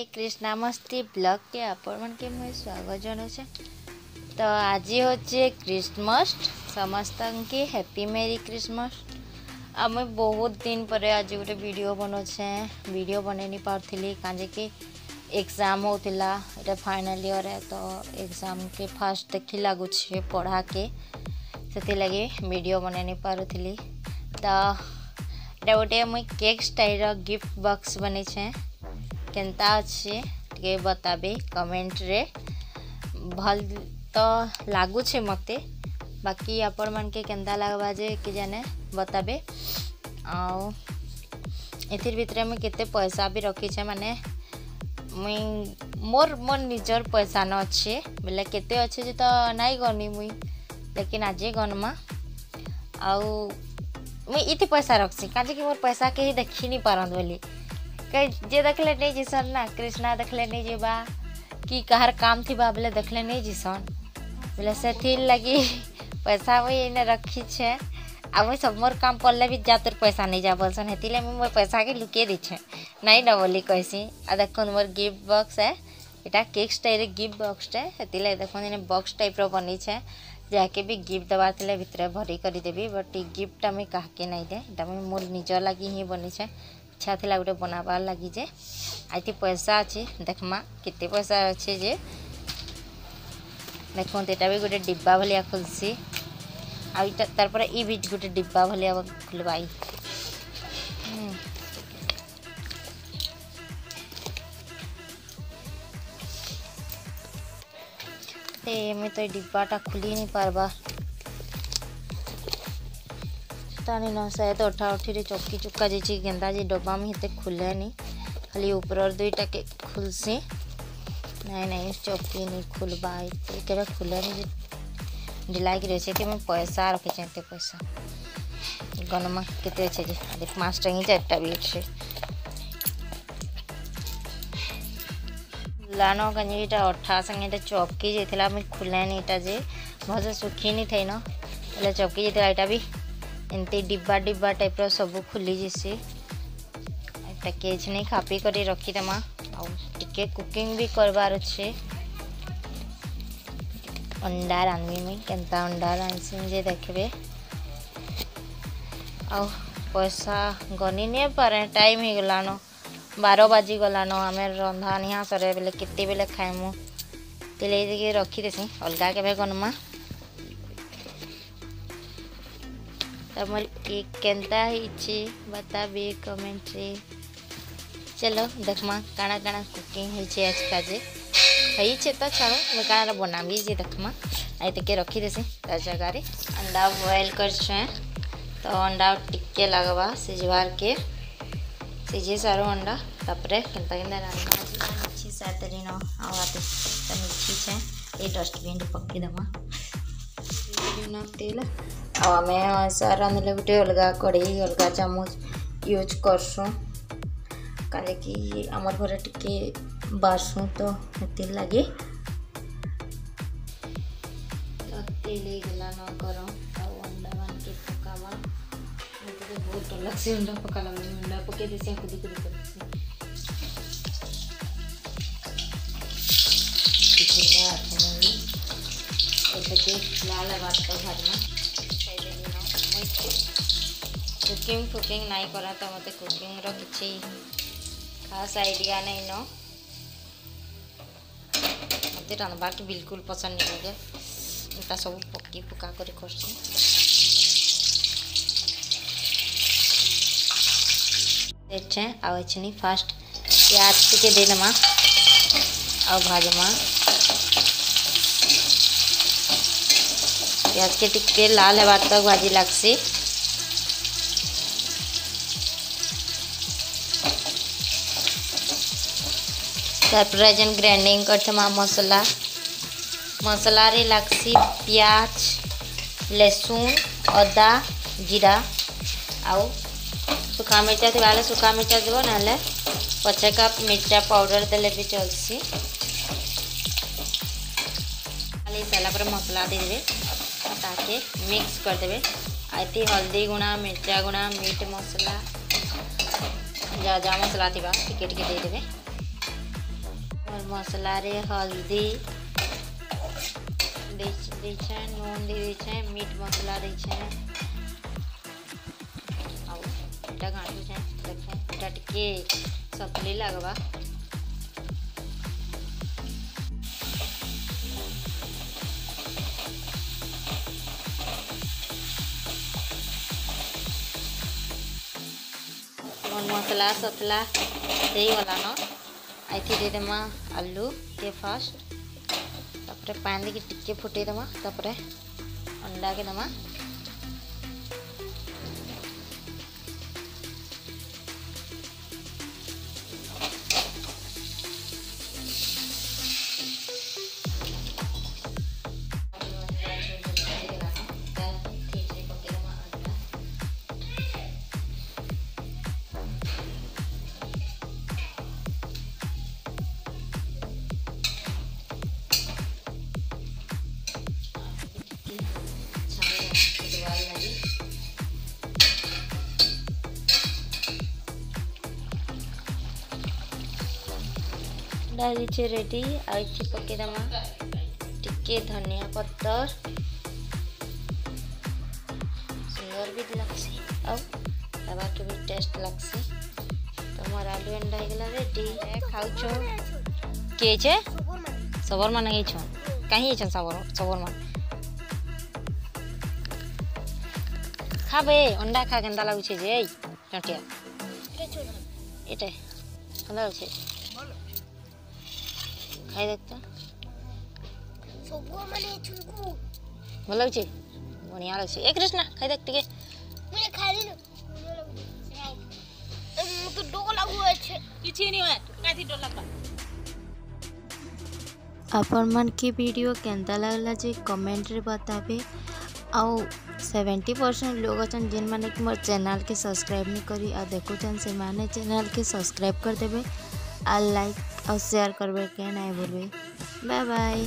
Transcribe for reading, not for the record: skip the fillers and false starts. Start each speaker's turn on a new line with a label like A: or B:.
A: ये कृष्णा मस्ती ब्लॉग के आपण मन के मुझे स्वागत जनाऊे। तो आज हूँ क्रिसमस, समस्त के हैप्पी मेरी क्रिसमस। आम बहुत दिन पर आज गोटे वीडियो बनाचे, वीडियो बन नहीं पार्थी कहीं कि एग्जाम होता ये फाइनल ईयर है। तो एग्जाम के फास्ट देखी लगुच पढ़ा के से लगे वीडियो बन नहीं पार्थी। तो ये गोटे मुई केक स्टाइल गिफ्ट बॉक्स बनी केनता अच्छे टे बताबे कमेंट रे। भल तो लगुचे मते, बाकी आपण मन के केनता लगवा जे कि जाने बताबे। आउ एथिर भितरे मुई केते पैसा भी रखी छे, माने मुई मोर मोर निजर पैसा न अच्छे बोले केते अच्छे जे तो नाई गनी मुई, लेकिन आज गनमा। आउ मुई इति पैसा रखसी काजे कि मोर पैसा के ही देखी नहीं पारन बोली कई जे देखले नहीं जीसन ना, कृष्णा देखले नहीं जीबा कि कहार काम थी बोले देखले नहीं जीसन बोले से लगी पैसा मुई इने रखी छे। आ मुई सब मोर काम पड़ले भी जा तोर पैसा नहीं जा बोलसन, हेतिले मुई मोर पैसा के लुके दी छे नहीं न बोली कहसी। आ देखो मोर गिफ्ट बॉक्स है, एटा केक स्टाइल गिफ्ट बॉक्स है, हेतिले देखो इने बॉक्स टाइप रो बनी छे जाके भी गिफ्ट दबार थिले भितरे भरी करी देबी। बट ई गिफ्ट मुई काहके नहीं दे, एटा मुई मोर निज लगी ही बनी छे। इच्छा थी गोटे बनाबार लगी जे आती पैसा अच्छे देखमा केते पैसा अच्छे जे देखो यहाँ भी गोटे डिब्बा भलिया खुलसी। आर ई भी गोटे डिब्बा भलिया खुलवाई। मैं तो डिब्बाटा खुली नहीं पारबा तानी न शायद अठा अठी चौकी चुका जी गेंदा जी डब्बा में हेते खुले नहीं, खाली ऊपर दुईटा के खुलसी। नहीं नहीं चौकी नहीं खुलबा के खुले नहीं ढिलाई की रही कि मैं पैसा रखी एत पैसा गनमा केते अच्छे जी देख 5 टंगी 4टा भी अच्छे लानो कहीं अठा संगे चौकी जाता मुझे खुले नहीं इटा जे भल सुखी नहीं थे न बोले चौकी जाता यहाँ भी एमती डिब्बा डिब्बा टाइप रो सब खुली जैसी पैकेज नहीं खापी कर रखीदेमा। आके कुकिंग भी करवार अच्छे, अंडा रांधवी में केनता अंडा रांधसी जे देखबे। आ पैसा गनी नहीं पारे टाइम ही गलानो 12 बाजी गलानो आम रंधा निहा सरे बेले केते बेले खाएमु तिले रखी देसी अलगा के गनमा। तमर केक केनता ही बताबे कमेंट रे। चलो देखमा काना काना कुकिंग है आज काजे है तो छाड़ो मैं काना बनाबी जे देखमा आई तक रखी देसी तार जगह अंडा बॉयल कर तो अंडा टिके लगवा सिजवार के सिझे सारो अंडा तापरे केनता केनता रांधना अच्छी सातरी न आवाते मिर्ची छे ये डस्टबिन पक्की दमा तेल आम रांधले गोटे अलग कड़े अलग चामच यूज करसुँ कहीं कि आमर घर टिके बारसुँ तो ये लगे तेल गला न गरम अंडा मान के पकावा तो बहुत डर लगे अंडा पकाला अंडा पके देसी खुदी खुदी कर लाल भात भाजना कुकिंग फुकिंग नहीं करा तो मत कुकिंग रो किसी खास आइडिया नहीं न मत रांधबा के बिल्कुल पसंद नहीं लगे इनका सब पक्की पुका कर आछनी फास्ट प्याज टिके देनमा आ भाजमा प्याज के टिके लाल है तक भाजी लगसी। तारपर ग्राइंडिंग करथमा मसला मसला रे लगसी प्याज लहसुन अदा जीरा आउ सुखा मिर्चा थी सुखा मिर्चा देव ना पचे कप मिर्चा पाउडर देले भी चलसी। सारा पर मसला देदेवे ताके मिक्स करदेवे आती हल्दी गुणा मिर्चा गुणा मीट मसला जा जा मसला थी टिके टिके देदेवे और मसला रे हल्दी दे नून दे मीट मसला दे गाँठू देखे टे सकली लगवा मसला सतला गला न आइथी दे देमा आलू के फास्ट तापरे पानी की टिके फुटे देमा तापरे अंडा के देमा डाली छे रेडी आइथी पके दमा टिके धनिया पत्तर सुंदर भी लगसी अब तबा के भी टेस्ट लगसी तो मोर आलू अंडा गला रेडी खाउ छो के छे सबर मान गई छो कहीं छन सबर मान खाबे अंडा खा केंदा लागु छे जे टटिया एटे केंदा लागु छे खाई देखता भल लगे बढ़िया लगे ए कृष्णा खाई देख टिके मुझे खाई न तो डोक लागू আছে কিছু नहीं হয় काथी डोला का
B: अपन मन की वीडियो केंदा लागला जे कमेंट रे बताबे आउ 70% लोग अछन जिन माने कि मोर चैनल के सब्सक्राइब नहीं करी आ देखो जन से माने चैनल के सब्सक्राइब कर देबे आ लाइक और शेयर करबे के नहीं भूलबे बाय बाय।